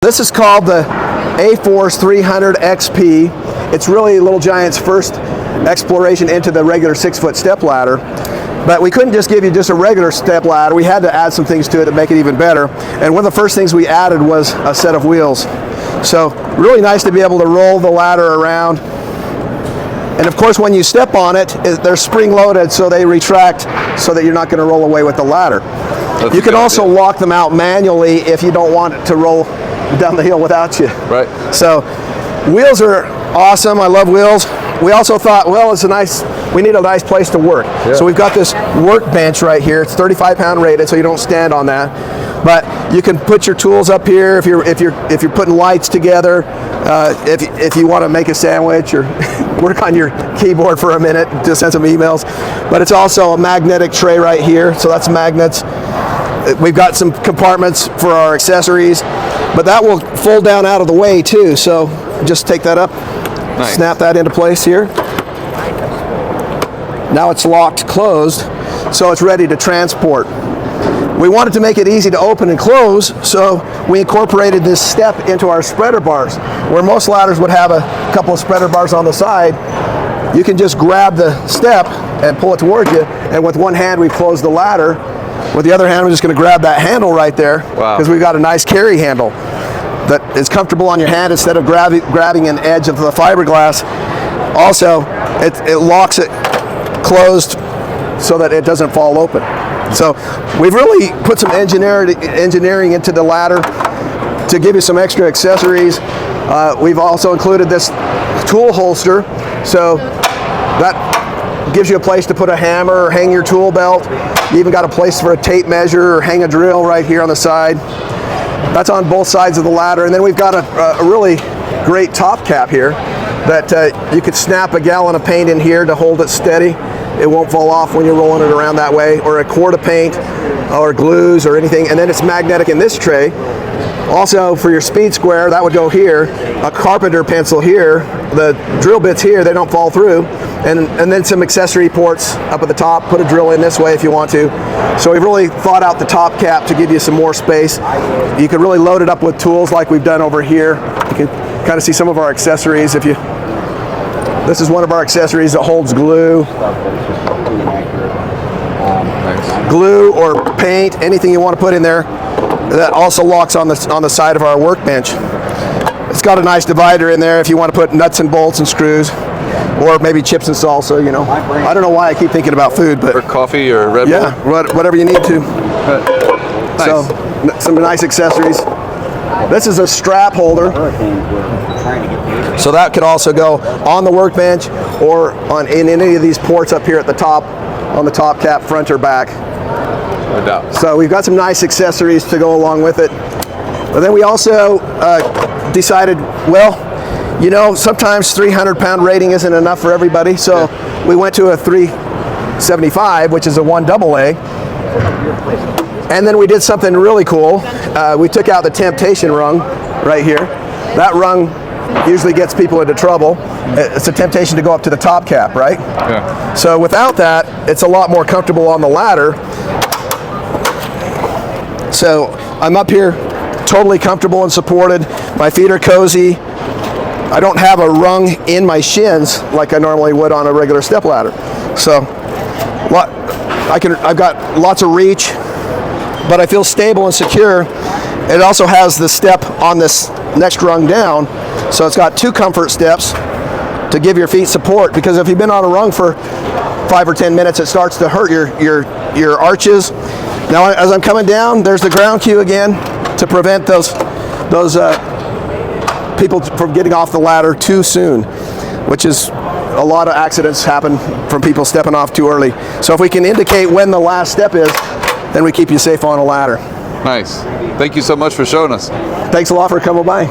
this is called the AForce300XP. It's really Little Giant's first exploration into the regular 6-foot step ladder. But we couldn't just give you just a regular step ladder. We had to add some things to it to make it even better. And one of the first things we added was a set of wheels. So really nice to be able to roll the ladder around. And of course, when you step on it, they're spring loaded, so they retract so that you're not going to roll away with the ladder. You can also lock them out manually if you don't want it to roll down the hill without you. Right. So wheels are awesome. I love wheels. We also thought, well, we need a nice place to work. Yeah. So we've got this workbench right here. It's 35-pound rated, so you don't stand on that. But you can put your tools up here if you're putting lights together. If you want to make a sandwich or work on your keyboard for a minute to send some emails. But it's also a magnetic tray right here, so that's magnets. We've got some compartments for our accessories, but that will fold down out of the way too. So just take that up, nice. Snap that into place here. Now it's locked closed, so it's ready to transport. We wanted to make it easy to open and close, so we incorporated this step into our spreader bars. Where most ladders would have a couple of spreader bars on the side, you can just grab the step and pull it towards you, and with one hand we've closed the ladder. With the other hand, we're just going to grab that handle right there, because we've got a nice carry handle that is comfortable on your hand instead of grabbing an edge of the fiberglass. Also, it locks it closed so that it doesn't fall open. So we've really put some engineering into the ladder to give you some extra accessories. We've also included this tool holster, so that gives you a place to put a hammer or hang your tool belt. You even got a place for a tape measure or hang a drill right here on the side. That's on both sides of the ladder. And then we've got a really great top cap here that you could snap a gallon of paint in here to hold it steady. It won't fall off when you're rolling it around that way, or a quart of paint or glues or anything. And then it's magnetic in this tray. Also for your speed square, that would go here. A carpenter pencil here. The drill bits here, they don't fall through. And then some accessory ports up at the top. Put a drill in this way if you want to. So we've really thought out the top cap to give you some more space. You can really load it up with tools like we've done over here. You can kind of see some of our accessories. This is one of our accessories that holds glue. Glue or paint, anything you want to put in there. That also locks on the side of our workbench. It's got a nice divider in there if you want to put nuts and bolts and screws, or maybe chips and salsa, you know. I don't know why I keep thinking about food, but... Or coffee or Red Bull? Yeah, whatever you need to. Nice. So, some nice accessories. This is a strap holder. So that could also go on the workbench or in any of these ports up here at the top, on the top cap, front or back. No doubt. So we've got some nice accessories to go along with it. But then we also decided, well, you know, sometimes 300-pound rating isn't enough for everybody, so we went to a 375, which is a 1 AA. And then we did something really cool. We took out the temptation rung right here. That rung usually gets people into trouble. It's a temptation to go up to the top cap, right? Yeah. So without that, it's a lot more comfortable on the ladder. So I'm up here totally comfortable and supported. My feet are cozy. I don't have a rung in my shins like I normally would on a regular step ladder. So I've got lots of reach, but I feel stable and secure. It also has the step on this next rung down, so it's got 2 comfort steps to give your feet support, because if you've been on a rung for 5 or 10 minutes, it starts to hurt your arches. Now as I'm coming down, there's the ground cue again to prevent those people from getting off the ladder too soon, which is a lot of accidents happen from people stepping off too early. So if we can indicate when the last step is, then we keep you safe on a ladder. Nice. Thank you so much for showing us. Thanks a lot for coming by.